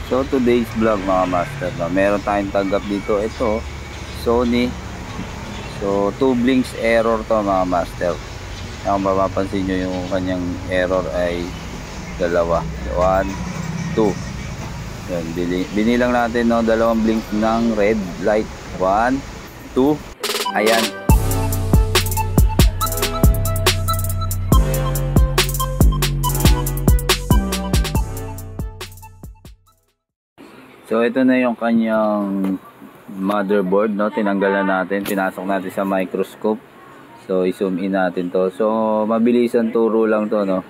So today's vlog mga master, no? Meron tayong tanggap dito. Ito Sony. So 2 blinks error to mga master. Kung mapapansin nyo yung kanyang error ay dalawa, 1, 2. Yan, binilang natin, no, dalawang blink ng red light, 1, 2. Ayan. So ito na yung kanyang motherboard, no? Tinanggalan natin, pinasok natin sa microscope. So i-zoom in natin to. So mabilisan turo lang to, no?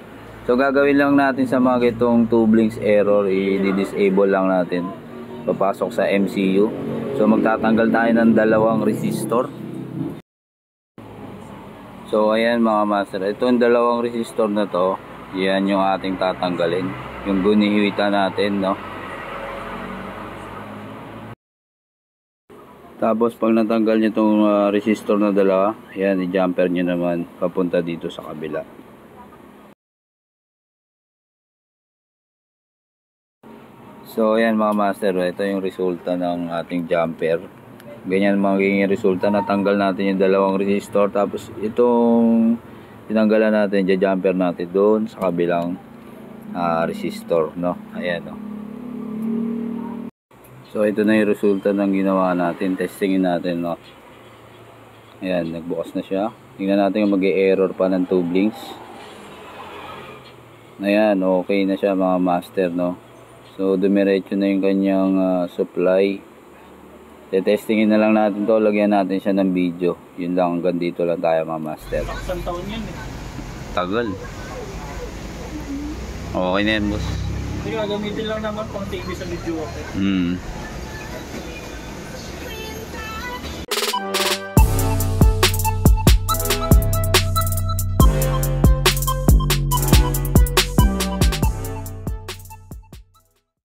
So gagawin lang natin sa mga itong 2 blinks error, i-disable lang natin. Papasok sa MCU. So magtatanggal tayo ng dalawang resistor. So ayan mga master, itong dalawang resistor na to, yan yung ating tatanggalin. Yung gunihiwitan natin, no? Tapos pag natanggal nyo itong resistor na dalawa, yan, i-jumper nyo naman papunta dito sa kabila. So ayan mga master, ito yung resulta ng ating jumper. Ganyan magiging resulta, natanggal natin yung dalawang resistor. Tapos itong tinanggalan natin, i-jumper natin doon sa kabilang resistor, no? Ayan, no? So ito na yung resulta ng ginawa natin, testingin natin, no? Ayan, nagbukas na siya. Tingnan natin kung mag-e-error pa ng 2 blinks. Ayan, okay na siya mga master, no? So dumiretso na yung kanyang supply. Testingin na lang natin to, lagyan natin siya ng video. Yun lang, hanggang dito lang tayo mga master. Isang taon yan eh. Tagal. Okay na yan, boss. Hindi, gagamitin lang naman pang TV sa video ako.